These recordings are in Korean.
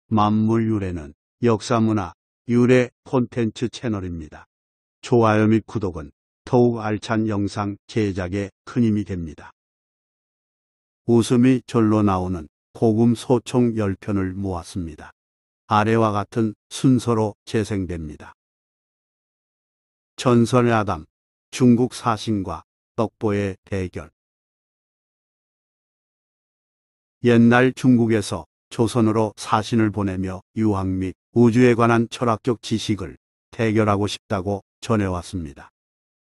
만물유래는 역사문화 유래 콘텐츠 채널입니다. 좋아요 및 구독은 더욱 알찬 영상 제작에 큰 힘이 됩니다. 웃음이 절로 나오는 복음 소총 10편을 모았습니다. 아래와 같은 순서로 재생됩니다. 전설의 아담, 중국 사신과 떡보의 대결. 옛날 중국에서 조선으로 사신을 보내며 유학 및 우주에 관한 철학적 지식을 대결하고 싶다고 전해왔습니다.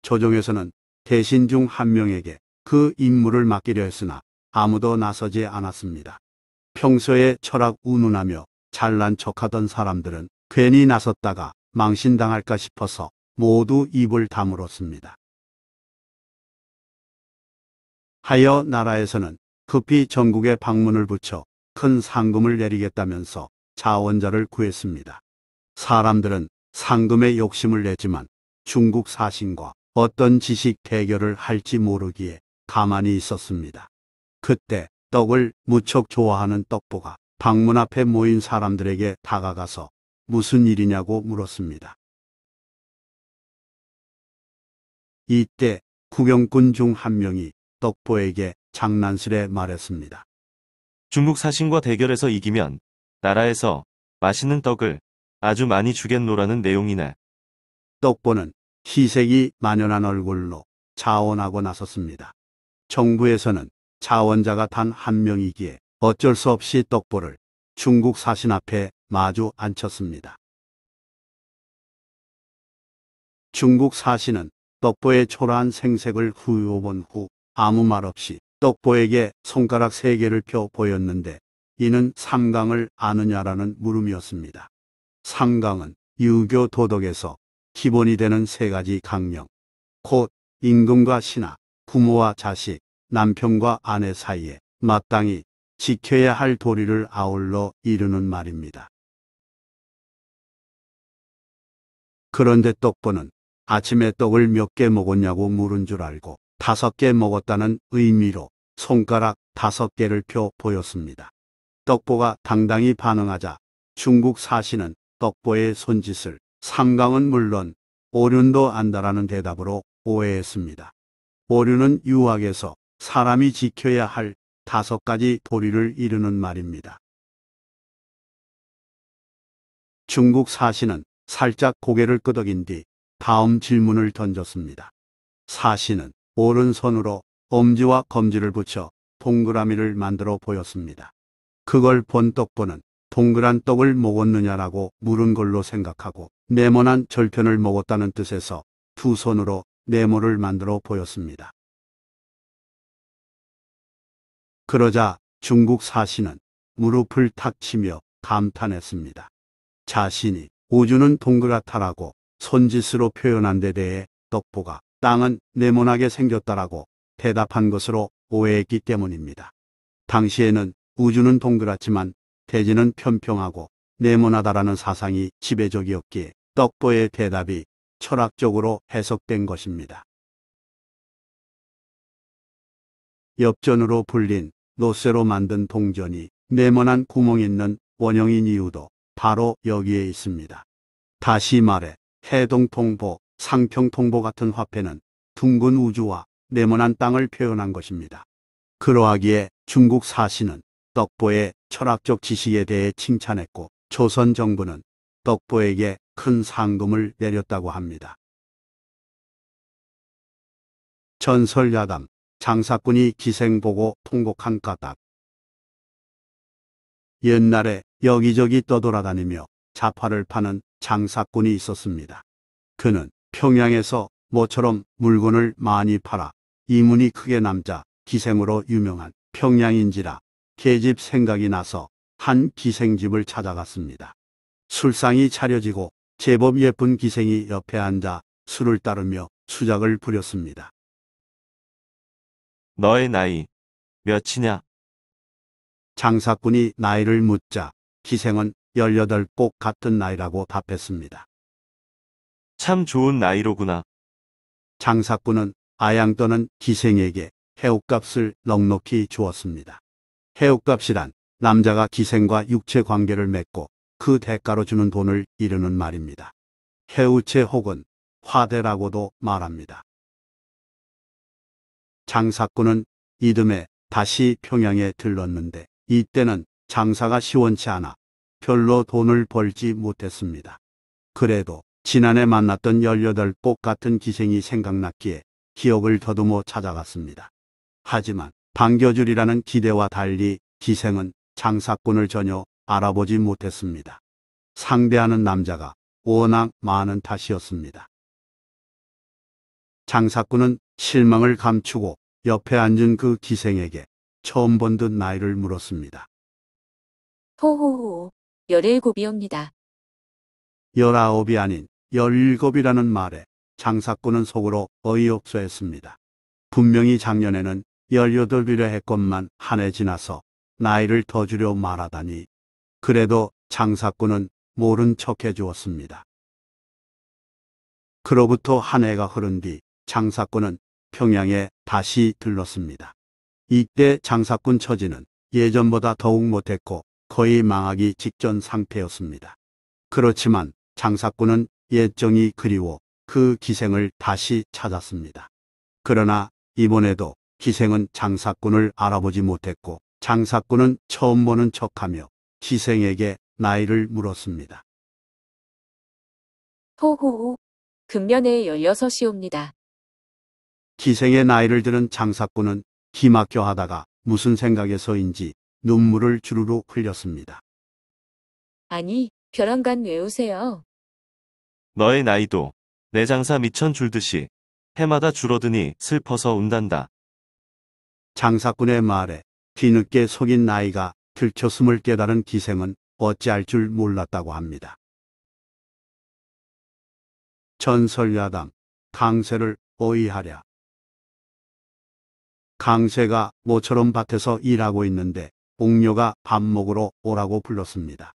조정에서는 대신 중 한 명에게 그 임무를 맡기려 했으나 아무도 나서지 않았습니다. 평소에 철학 운운하며 잘난 척하던 사람들은 괜히 나섰다가 망신당할까 싶어서 모두 입을 다물었습니다. 하여 나라에서는 급히 전국에 방문을 붙여 큰 상금을 내리겠다면서 자원자를 구했습니다. 사람들은 상금에 욕심을 냈지만 중국 사신과 어떤 지식 대결을 할지 모르기에 가만히 있었습니다. 그때 떡을 무척 좋아하는 떡보가 방문 앞에 모인 사람들에게 다가가서 무슨 일이냐고 물었습니다. 이때 구경꾼 중 한 명이 떡보에게 장난스레 말했습니다. 중국 사신과 대결해서 이기면 나라에서 맛있는 떡을 아주 많이 주겠노라는 내용이네. 떡보는 희색이 만연한 얼굴로 자원하고 나섰습니다. 정부에서는 자원자가 단 한 명이기에 어쩔 수 없이 떡보를 중국 사신 앞에 마주 앉혔습니다. 중국 사신은 떡보의 초라한 생색을 훑어본 후 아무 말 없이 떡보에게 손가락 3개를 펴 보였는데 이는 삼강을 아느냐라는 물음이었습니다. 삼강은 유교 도덕에서 기본이 되는 3가지 강령, 곧 임금과 신하, 부모와 자식, 남편과 아내 사이에 마땅히 지켜야 할 도리를 아울러 이루는 말입니다. 그런데 떡보는 아침에 떡을 몇 개 먹었냐고 물은 줄 알고 5개 먹었다는 의미로 손가락 5개를 펴 보였습니다. 떡보가 당당히 반응하자 중국 사신은 떡보의 손짓을 삼강은 물론 오륜도 안다라는 대답으로 오해했습니다. 오륜은 유학에서 사람이 지켜야 할 5가지 도리를 이루는 말입니다. 중국 사신은 살짝 고개를 끄덕인 뒤 다음 질문을 던졌습니다. 사신은 오른손으로 엄지와 검지를 붙여 동그라미를 만들어 보였습니다. 그걸 본 떡보는 동그란 떡을 먹었느냐라고 물은 걸로 생각하고 네모난 절편을 먹었다는 뜻에서 두 손으로 네모를 만들어 보였습니다. 그러자 중국 사신은 무릎을 탁 치며 감탄했습니다. 자신이 우주는 동그랗다라고 손짓으로 표현한 데 대해 떡보가 땅은 네모나게 생겼다라고 대답한 것으로 오해했기 때문입니다. 당시에는 우주는 동그랗지만 대지는 평평하고 네모나다라는 사상이 지배적이었기에 떡보의 대답이 철학적으로 해석된 것입니다. 엽전으로 불린 노쇠로 만든 동전이 네모난 구멍 있는 원형인 이유도 바로 여기에 있습니다. 다시 말해 해동통보, 상평통보 같은 화폐는 둥근 우주와 네모난 땅을 표현한 것입니다. 그러하기에 중국 사신은 떡보의 철학적 지식에 대해 칭찬했고 조선 정부는 떡보에게 큰 상금을 내렸다고 합니다. 전설야담, 장사꾼이 기생 보고 통곡한 까닭. 옛날에 여기저기 떠돌아다니며 잡화를 파는 장사꾼이 있었습니다. 그는 평양에서 모처럼 물건을 많이 팔아 이문이 크게 남자 기생으로 유명한 평양인지라 계집 생각이 나서 한 기생집을 찾아갔습니다. 술상이 차려지고 제법 예쁜 기생이 옆에 앉아 술을 따르며 수작을 부렸습니다. 너의 나이 몇이냐? 장사꾼이 나이를 묻자 기생은 18 꼭 같은 나이라고 답했습니다. 참 좋은 나이로구나. 장사꾼은 아양 떠는 기생에게 해옥값을 넉넉히 주었습니다. 해옥값이란 남자가 기생과 육체 관계를 맺고 그 대가로 주는 돈을 이르는 말입니다. 해우체 혹은 화대라고도 말합니다. 장사꾼은 이듬해 다시 평양에 들렀는데 이때는 장사가 시원치 않아 별로 돈을 벌지 못했습니다. 그래도 지난해 만났던 18복 같은 기생이 생각났기에 기억을 더듬어 찾아갔습니다. 하지만 반겨주리라는 기대와 달리 기생은 장사꾼을 전혀 알아보지 못했습니다. 상대하는 남자가 워낙 많은 탓이었습니다. 장사꾼은 실망을 감추고 옆에 앉은 그 기생에게 처음 본 듯 나이를 물었습니다. 호호호, 17이옵니다. 19이 아닌 17이라는 말에 장사꾼은 속으로 어이없어 했습니다. 분명히 작년에는 18이라 했건만 한 해 지나서 나이를 더 주려 말하다니. 그래도 장사꾼은 모른 척 해주었습니다. 그로부터 한 해가 흐른 뒤 장사꾼은 평양에 다시 들렀습니다. 이때 장사꾼 처지는 예전보다 더욱 못했고 거의 망하기 직전 상태였습니다. 그렇지만 장사꾼은 옛정이 그리워 그 기생을 다시 찾았습니다. 그러나 이번에도 기생은 장사꾼을 알아보지 못했고 장사꾼은 처음 보는 척하며 기생에게 나이를 물었습니다. 호호호, 금년에 16이옵니다. 기생의 나이를 들은 장사꾼은 기막혀 하다가 무슨 생각에서인지 눈물을 주르륵 흘렸습니다. 아니, 벼랑간 왜 우세요? 너의 나이도 내 장사 미천 줄듯이 해마다 줄어드니 슬퍼서 운단다. 장사꾼의 말에 뒤늦게 속인 나이가 들켰음을 깨달은 기생은 어찌할 줄 몰랐다고 합니다. 전설야담, 강새를 어이하랴. 강새가 모처럼 밭에서 일하고 있는데 옥녀가 밥 먹으러 오라고 불렀습니다.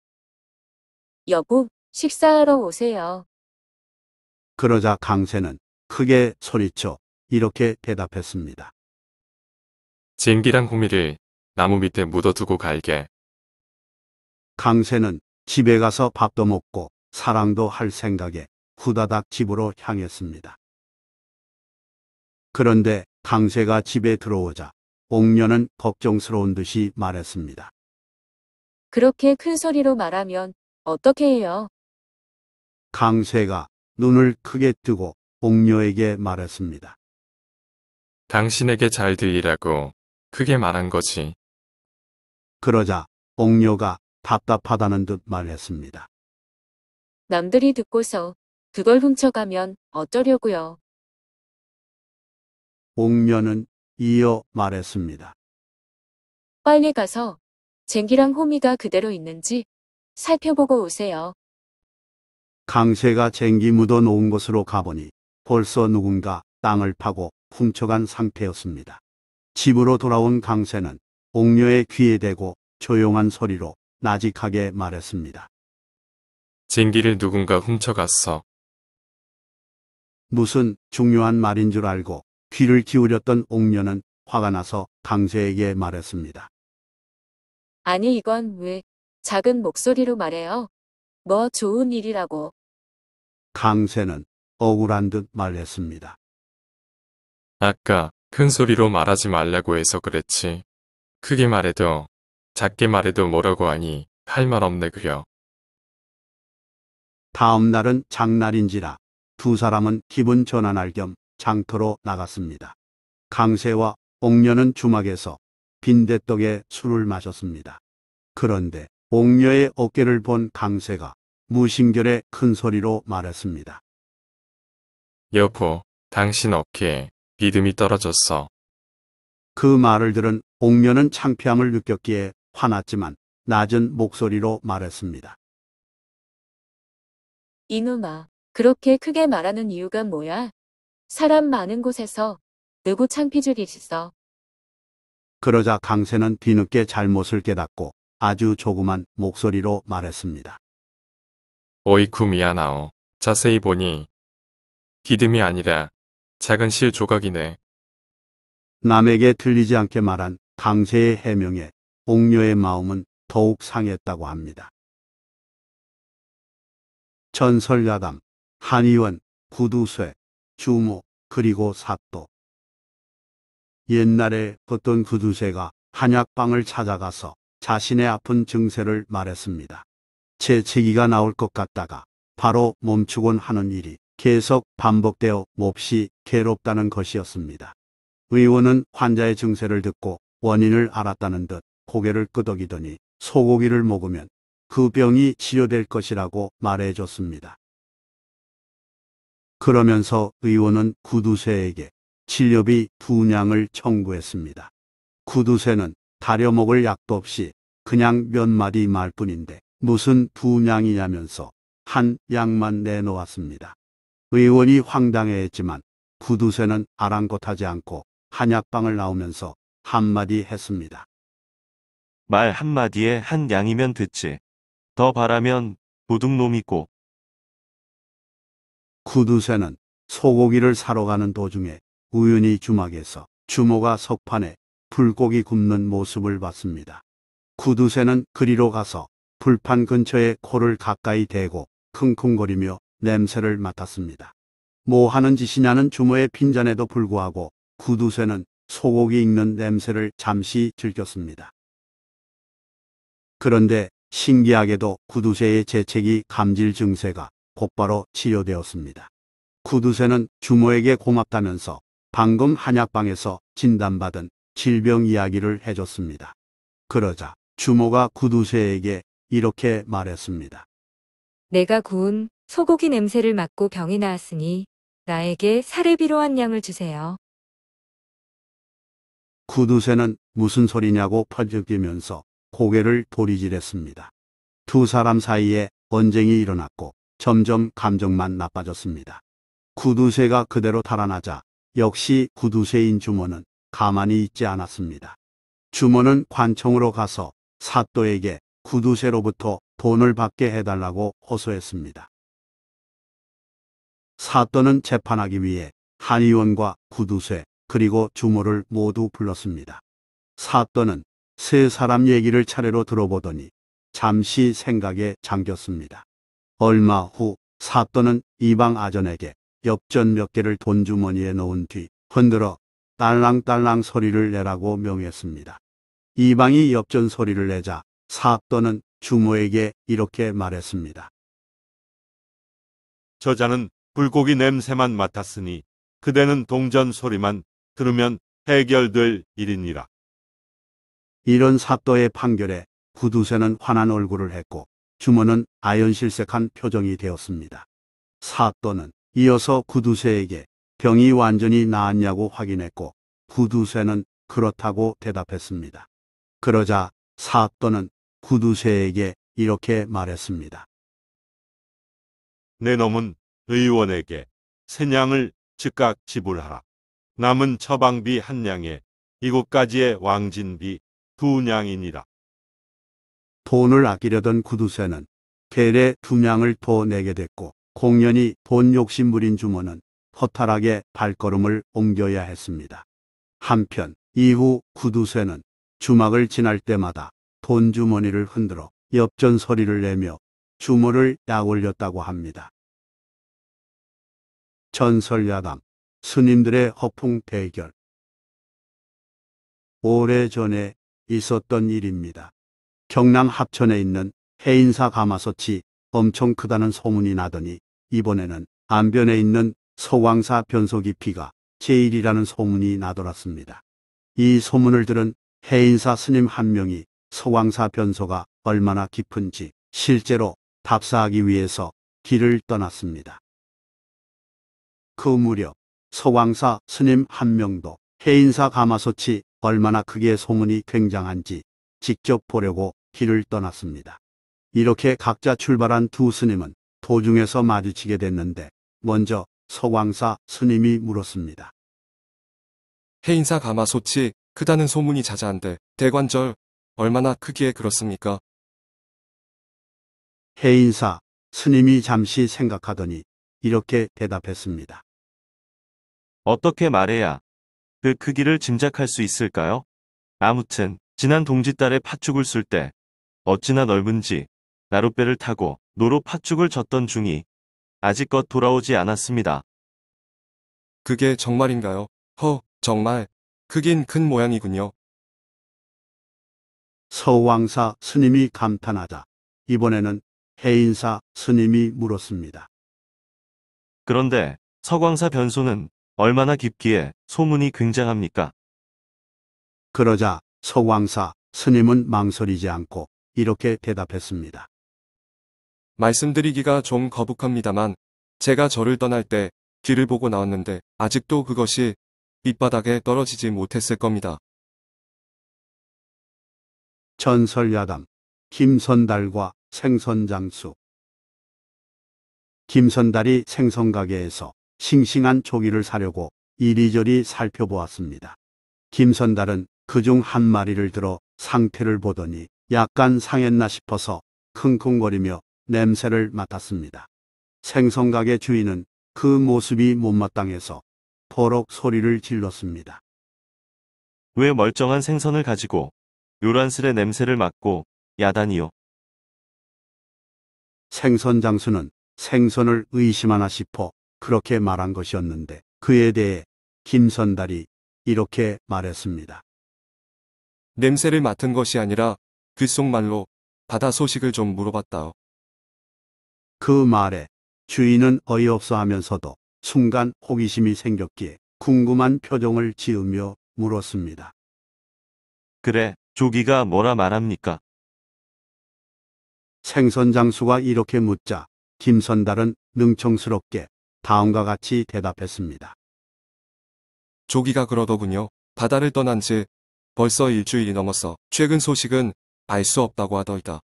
여보, 식사하러 오세요. 그러자 강새는 크게 소리쳐 이렇게 대답했습니다. 쟁기랑 호미를 나무 밑에 묻어두고 갈게. 강새는 집에 가서 밥도 먹고 사랑도 할 생각에 후다닥 집으로 향했습니다. 그런데 강새가 집에 들어오자 옥녀는 걱정스러운 듯이 말했습니다. 그렇게 큰 소리로 말하면 어떻게 해요? 강새가 눈을 크게 뜨고 옥녀에게 말했습니다. 당신에게 잘 들리라고 크게 말한 거지. 그러자 옥녀가 답답하다는 듯 말했습니다. 남들이 듣고서 그걸 훔쳐가면 어쩌려고요? 옥녀는 이어 말했습니다. 빨리 가서 쟁기랑 호미가 그대로 있는지 살펴보고 오세요. 강새가 쟁기 묻어 놓은 곳으로 가보니 벌써 누군가 땅을 파고 훔쳐간 상태였습니다. 집으로 돌아온 강새는 옥녀의 귀에 대고 조용한 소리로 나직하게 말했습니다. 쟁기를 누군가 훔쳐갔어. 무슨 중요한 말인 줄 알고 귀를 기울였던 옥녀는 화가 나서 강새에게 말했습니다. 아니 이건 왜 작은 목소리로 말해요? 뭐 좋은 일이라고. 강새는 억울한 듯 말했습니다. 아까 큰 소리로 말하지 말라고 해서 그랬지. 크게 말해도 작게 말해도 뭐라고 하니 할 말 없네 그려. 다음 날은 장날인지라 두 사람은 기분 전환할 겸 장터로 나갔습니다. 강새와 옥녀는 주막에서 빈대떡에 술을 마셨습니다. 그런데 옥녀의 어깨를 본 강새가 무심결에 큰 소리로 말했습니다. 여보, 당신 어깨에 믿음이 떨어졌어. 그 말을 들은 옥녀는 창피함을 느꼈기에 화났지만 낮은 목소리로 말했습니다. 이놈아, 그렇게 크게 말하는 이유가 뭐야? 사람 많은 곳에서 누구 창피줄 있어. 그러자 강새는 뒤늦게 잘못을 깨닫고 아주 조그만 목소리로 말했습니다. 어이쿠 미안하오. 자세히 보니 기듬이 아니라 작은 실 조각이네. 남에게 들리지 않게 말한 강새의 해명에 옥녀의 마음은 더욱 상했다고 합니다. 전설야담, 한의원, 구두쇠, 주모, 그리고 사또. 옛날에 어떤 구두쇠가 한약방을 찾아가서 자신의 아픈 증세를 말했습니다. 재채기가 나올 것 같다가 바로 멈추곤 하는 일이 계속 반복되어 몹시 괴롭다는 것이었습니다. 의원은 환자의 증세를 듣고 원인을 알았다는 듯 고개를 끄덕이더니 소고기를 먹으면 그 병이 치료될 것이라고 말해줬습니다. 그러면서 의원은 구두쇠에게 치료비 2냥을 청구했습니다. 구두쇠는 다려 먹을 약도 없이 그냥 몇 마디 말 뿐인데 무슨 2냥이냐면서 한 양만 내놓았습니다. 의원이 황당해했지만 구두쇠는 아랑곳하지 않고 한약방을 나오면서 한마디 했습니다. 말 한마디에 한 양이면 듣지. 더 바라면 도둑놈이고. 구두쇠는 소고기를 사러 가는 도중에 우연히 주막에서 주모가 석판에 불고기 굽는 모습을 봤습니다. 구두쇠는 그리로 가서 불판 근처에 코를 가까이 대고 킁킁거리며 냄새를 맡았습니다. 뭐 하는 짓이냐는 주모의 핀잔에도 불구하고 구두쇠는 소고기 익는 냄새를 잠시 즐겼습니다. 그런데 신기하게도 구두쇠의 재채기 감질 증세가 곧바로 치료되었습니다. 구두쇠는 주모에게 고맙다면서 방금 한약방에서 진단받은 질병 이야기를 해줬습니다. 그러자 주모가 구두쇠에게 이렇게 말했습니다. 내가 구운 소고기 냄새를 맡고 병이 나았으니 나에게 사례비로 한 양을 주세요. 구두쇠는 무슨 소리냐고 퍼적이면서 고개를 도리질했습니다. 두 사람 사이에 언쟁이 일어났고 점점 감정만 나빠졌습니다. 구두쇠가 그대로 달아나자 역시 구두쇠인 주모는 가만히 있지 않았습니다. 주모는 관청으로 가서 사또에게 구두쇠로부터 돈을 받게 해달라고 호소했습니다. 사또는 재판하기 위해 한의원과 구두쇠 그리고 주모를 모두 불렀습니다. 사또는 세 사람 얘기를 차례로 들어보더니 잠시 생각에 잠겼습니다. 얼마 후 사또는 이방 아전에게 엽전 몇 개를 돈 주머니에 넣은 뒤 흔들어 딸랑딸랑 소리를 내라고 명했습니다. 이방이 엽전 소리를 내자 사또는 주모에게 이렇게 말했습니다. 저자는 불고기 냄새만 맡았으니 그대는 동전 소리만 들으면 해결될 일이니라. 이런 사또의 판결에 구두쇠는 환한 얼굴을 했고 주모는 아연실색한 표정이 되었습니다. 사또는 이어서 구두쇠에게 병이 완전히 나았냐고 확인했고 구두쇠는 그렇다고 대답했습니다. 그러자 사또는 구두쇠에게 이렇게 말했습니다. 내 놈은 의원에게 세냥을 즉각 지불하라. 남은 처방비 1냥에 이곳까지의 왕진비 2냥이니라. 돈을 아끼려던 구두쇠는 계례 2냥을 더 내게 됐고 공연히 돈 욕심부린 주모는 허탈하게 발걸음을 옮겨야 했습니다. 한편 이후 구두쇠는 주막을 지날 때마다 돈 주머니를 흔들어 엽전 소리를 내며 주모를 약올렸다고 합니다. 전설야담, 스님들의 허풍 대결. 오래전에 있었던 일입니다. 경남 합천에 있는 해인사 가마솥이 엄청 크다는 소문이 나더니 이번에는 안변에 있는 서왕사 변소 깊이가 제일이라는 소문이 나돌았습니다. 이 소문을 들은 해인사 스님 한 명이 서왕사 변소가 얼마나 깊은지 실제로 답사하기 위해서 길을 떠났습니다. 그 무렵 서왕사 스님 한 명도 해인사 가마솥이 얼마나 크기에 소문이 굉장한지 직접 보려고 길을 떠났습니다. 이렇게 각자 출발한 두 스님은 도중에서 마주치게 됐는데 먼저 서왕사 스님이 물었습니다. 해인사 가마솥이 크다는 소문이 자자한데 대관절 얼마나 크기에 그렇습니까? 해인사 스님이 잠시 생각하더니 이렇게 대답했습니다. 어떻게 말해야 그 크기를 짐작할 수 있을까요? 아무튼 지난 동짓달에 팥죽을 쓸 때 어찌나 넓은지 나룻배를 타고 노로 팥죽을 젓던 중이 아직껏 돌아오지 않았습니다. 그게 정말인가요? 정말 크긴 큰 모양이군요. 서왕사 스님이 감탄하자 이번에는 해인사 스님이 물었습니다. 그런데 서광사 변소는 얼마나 깊기에 소문이 굉장합니까? 그러자 서왕사 스님은 망설이지 않고 이렇게 대답했습니다. 말씀드리기가 좀 거북합니다만 제가 절을 떠날 때 길을 보고 나왔는데 아직도 그것이 밑바닥에 떨어지지 못했을 겁니다. 전설야담 김선달과 생선장수. 김선달이 생선가게에서 싱싱한 조기를 사려고 이리저리 살펴보았습니다. 김선달은 그중 한 마리를 들어 상태를 보더니 약간 상했나 싶어서 킁킁거리며 냄새를 맡았습니다. 생선가게 주인은 그 모습이 못마땅해서 버럭 소리를 질렀습니다. 왜 멀쩡한 생선을 가지고 요란스레 냄새를 맡고 야단이요? 생선장수는 생선을 의심하나 싶어 그렇게 말한 것이었는데 그에 대해 김선달이 이렇게 말했습니다. 냄새를 맡은 것이 아니라 귓속말로 바다 소식을 좀 물어봤다요. 그 말에 주인은 어이없어 하면서도 순간 호기심이 생겼기에 궁금한 표정을 지으며 물었습니다. 그래, 조기가 뭐라 말합니까? 생선장수가 이렇게 묻자 김선달은 능청스럽게 다음과 같이 대답했습니다. 조기가 그러더군요. 바다를 떠난 지 벌써 일주일이 넘었어. 최근 소식은 알 수 없다고 하더이다.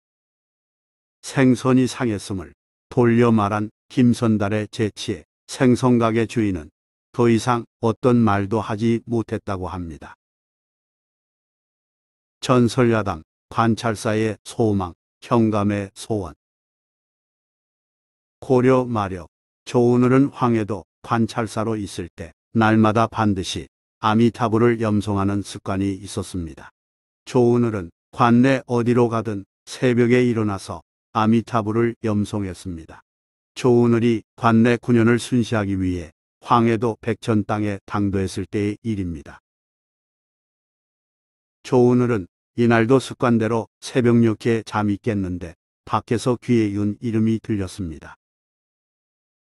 생선이 상했음을 돌려 말한 김선달의 재치에 생선가게 주인은 더 이상 어떤 말도 하지 못했다고 합니다. 전설야담 관찰사의 소망, 현감의 소원. 고려 마력 조은을은 황해도 관찰사로 있을 때 날마다 반드시 아미타불을 염송하는 습관이 있었습니다. 조은을은 관내 어디로 가든 새벽에 일어나서 아미타불을 염송했습니다. 조은을이 관내 9년을 순시하기 위해 황해도 백천 땅에 당도했을 때의 일입니다. 조은을은 이날도 습관대로 새벽 늦게 잠이 깼는데 밖에서 귀에 윤 이름이 들렸습니다.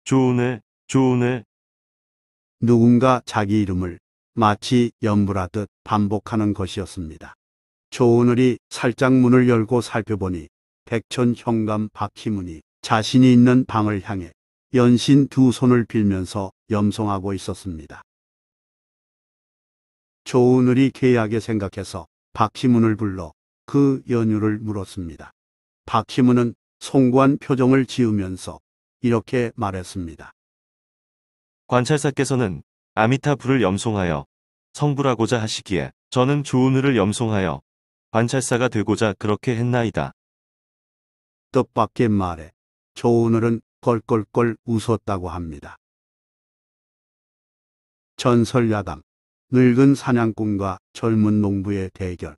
조은을, 조은을. 누군가 자기 이름을 마치 연불하듯 반복하는 것이었습니다. 조은을이 살짝 문을 열고 살펴보니 백천 현감 박희문이 자신이 있는 방을 향해 연신 두 손을 빌면서 염송하고 있었습니다. 조은을이 괴하게 생각해서 박희문을 불러 그 연유를 물었습니다. 박희문은 송구한 표정을 지으면서 이렇게 말했습니다. 관찰사께서는 아미타불을 염송하여 성불하고자 하시기에 저는 조은을을 염송하여 관찰사가 되고자 그렇게 했나이다. 뜻밖의 말에 조은을은 껄껄껄 웃었다고 합니다. 전설야담 늙은 사냥꾼과 젊은 농부의 대결.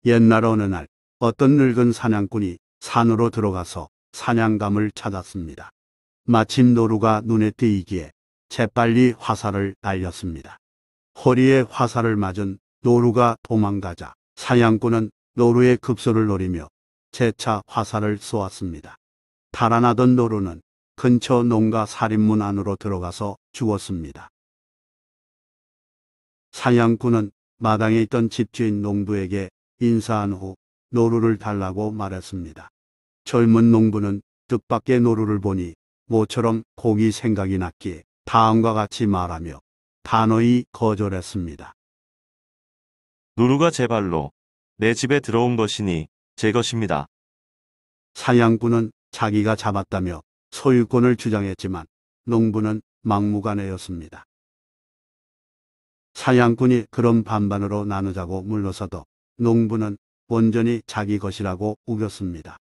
옛날 어느 날 어떤 늙은 사냥꾼이 산으로 들어가서 사냥감을 찾았습니다. 마침 노루가 눈에 띄기에 재빨리 화살을 날렸습니다. 허리에 화살을 맞은 노루가 도망가자 사냥꾼은 노루의 급소를 노리며 재차 화살을 쏘았습니다. 달아나던 노루는 근처 농가 살인문 안으로 들어가서 죽었습니다. 사냥꾼은 마당에 있던 집주인 농부에게 인사한 후 노루를 달라고 말했습니다. 젊은 농부는 뜻밖의 노루를 보니 모처럼 고기 생각이 났기에 다음과 같이 말하며 단호히 거절했습니다. 노루가 제 발로 내 집에 들어온 것이니 제 것입니다. 사냥꾼은 자기가 잡았다며 소유권을 주장했지만 농부는 막무가내였습니다. 사냥꾼이 그런 반반으로 나누자고 물러서도 농부는 온전히 자기 것이라고 우겼습니다.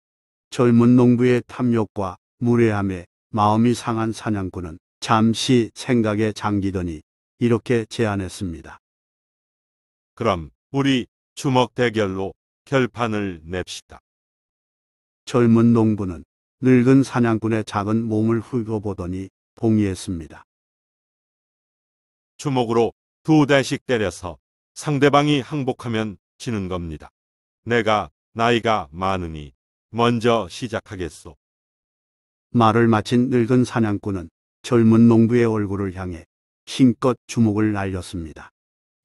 젊은 농부의 탐욕과 무례함에 마음이 상한 사냥꾼은 잠시 생각에 잠기더니 이렇게 제안했습니다. 그럼 우리 주먹 대결로 결판을 냅시다. 젊은 농부는 늙은 사냥꾼의 작은 몸을 훑어보더니 동의했습니다. 주먹으로 2대씩 때려서 상대방이 항복하면 지는 겁니다. 내가 나이가 많으니 먼저 시작하겠소. 말을 마친 늙은 사냥꾼은 젊은 농부의 얼굴을 향해 힘껏 주먹을 날렸습니다.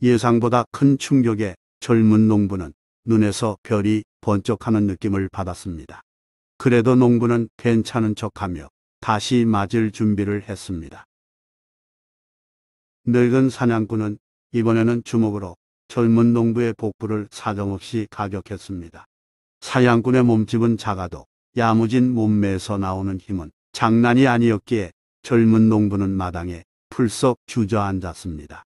예상보다 큰 충격에 젊은 농부는 눈에서 별이 번쩍하는 느낌을 받았습니다. 그래도 농부는 괜찮은 척하며 다시 맞을 준비를 했습니다. 늙은 사냥꾼은 이번에는 주먹으로 젊은 농부의 복부를 사정없이 가격했습니다. 사냥꾼의 몸집은 작아도 야무진 몸매에서 나오는 힘은 장난이 아니었기에 젊은 농부는 마당에 풀썩 주저앉았습니다.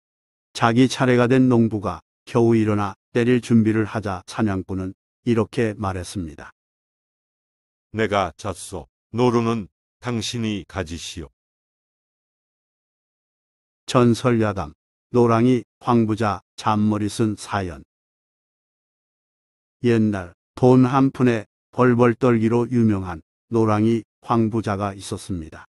자기 차례가 된 농부가 겨우 일어나 때릴 준비를 하자 사냥꾼은 이렇게 말했습니다. 내가 졌소. 노루는 당신이 가지시오. 전설야담 노랑이 황부자 잔머리 쓴 사연. 옛날 돈 한 푼에 벌벌 떨기로 유명한 노랑이 황부자가 있었습니다.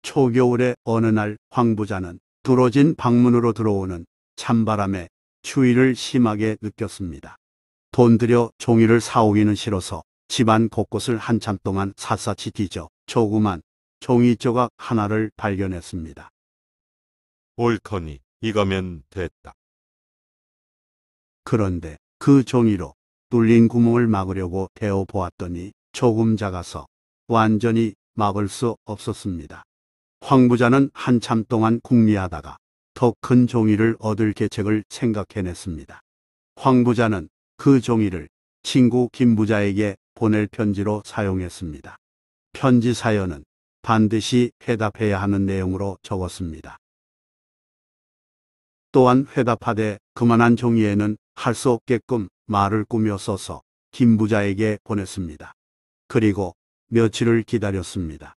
초겨울의 어느 날 황부자는 두러진 방문으로 들어오는 찬바람에 추위를 심하게 느꼈습니다. 돈 들여 종이를 사오기는 싫어서 집안 곳곳을 한참 동안 샅샅이 뒤져 조그만 종이 조각 하나를 발견했습니다. 옳거니 이거면 됐다. 그런데 그 종이로 뚫린 구멍을 막으려고 대어 보았더니 조금 작아서 완전히 막을 수 없었습니다. 황부자는 한참 동안 궁리하다가 더 큰 종이를 얻을 계책을 생각해냈습니다. 황부자는 그 종이를 친구 김부자에게 보낼 편지로 사용했습니다. 편지 사연은 반드시 회답해야 하는 내용으로 적었습니다. 또한 회답하되 그만한 종이에는 할 수 없게끔 말을 꾸며 써서 김부자에게 보냈습니다. 그리고 며칠을 기다렸습니다.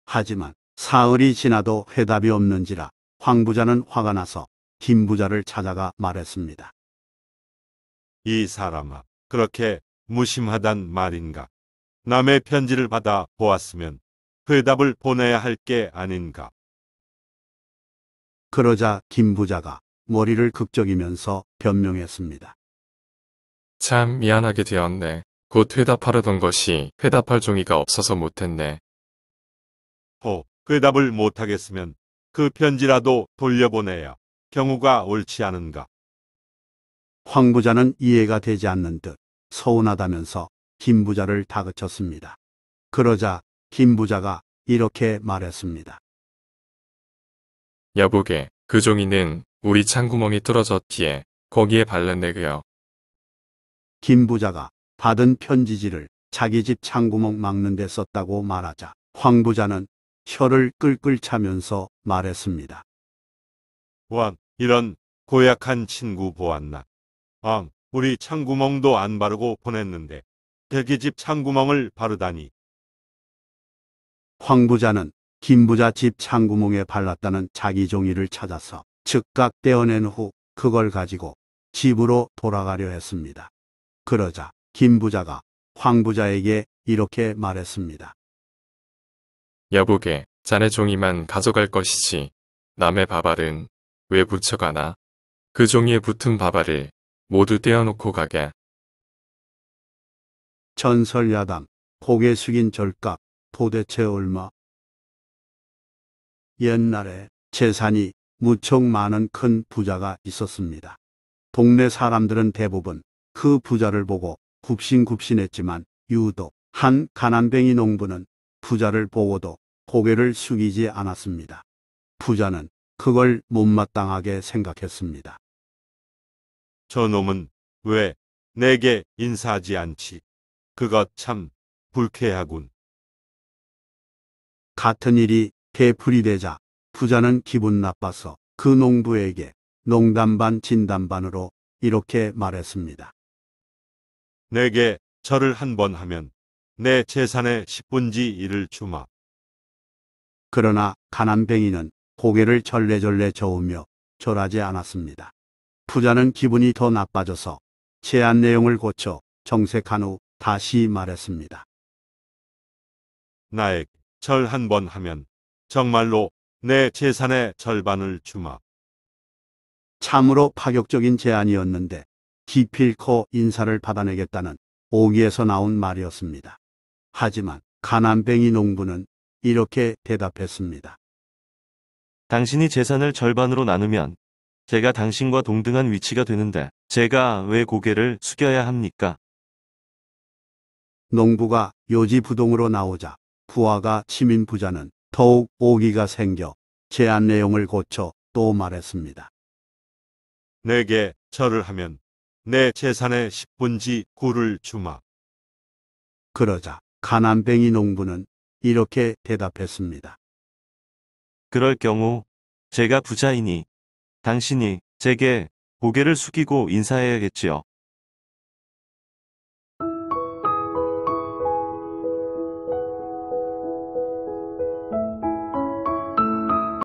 하지만 사흘이 지나도 회답이 없는지라 황부자는 화가 나서 김부자를 찾아가 말했습니다. 이 사람아, 그렇게 무심하단 말인가? 남의 편지를 받아 보았으면 회답을 보내야 할 게 아닌가? 그러자 김부자가 머리를 극적이면서 변명했습니다. 참 미안하게 되었네. 곧 회답하려던 것이 회답할 종이가 없어서 못했네. 회답을 못하겠으면 그 편지라도 돌려보내야 경우가 옳지 않은가? 황부자는 이해가 되지 않는 듯 서운하다면서 김부자를 다그쳤습니다. 그러자 김부자가 이렇게 말했습니다. 여보게, 그 종이는 우리 창구멍이 뚫어졌기에 거기에 발랐네그요. 김부자가 받은 편지지를 자기 집 창구멍 막는 데 썼다고 말하자 황부자는 혀를 끌끌 차면서 말했습니다. 이런 고약한 친구 보았나? 우리 창구멍도 안 바르고 보냈는데 자기 집 창구멍을 바르다니. 황부자는 김부자 집 창구멍에 발랐다는 자기 종이를 찾아서 즉각 떼어낸 후 그걸 가지고 집으로 돌아가려 했습니다. 그러자 김부자가 황부자에게 이렇게 말했습니다. 여보게, 자네 종이만 가져갈 것이지 남의 밥알은 왜 붙여가나? 그 종이에 붙은 밥알을 모두 떼어놓고 가게. 전설야담 고개 숙인 절값 도대체 얼마? 옛날에 재산이 무척 많은 큰 부자가 있었습니다. 동네 사람들은 대부분 그 부자를 보고 굽신굽신했지만 유독 한 가난뱅이 농부는 부자를 보고도 고개를 숙이지 않았습니다. 부자는 그걸 못마땅하게 생각했습니다. 저놈은 왜 내게 인사하지 않지? 그것 참 불쾌하군. 같은 일이 되풀이되자 부자는 기분 나빠서 그 농부에게 농담 반 진담 반으로 이렇게 말했습니다. 내게 절을 한 번 하면 내 재산의 10분지 1을 주마. 그러나 가난뱅이는 고개를 절레절레 저으며 절하지 않았습니다. 부자는 기분이 더 나빠져서 제안 내용을 고쳐 정색한 후 다시 말했습니다. 나에게 절 한 번 하면 정말로 내 재산의 절반을 주마. 참으로 파격적인 제안이었는데 기필코 인사를 받아내겠다는 오기에서 나온 말이었습니다. 하지만 가난뱅이 농부는 이렇게 대답했습니다. 당신이 재산을 절반으로 나누면 제가 당신과 동등한 위치가 되는데 제가 왜 고개를 숙여야 합니까? 농부가 요지부동으로 나오자 부하가 치민 부자는 더욱 오기가 생겨 제안 내용을 고쳐 또 말했습니다. 내게 절을 하면 내 재산의 10분지 9를 주마. 그러자 가난뱅이 농부는 이렇게 대답했습니다. 그럴 경우 제가 부자이니 당신이 제게 고개를 숙이고 인사해야겠지요.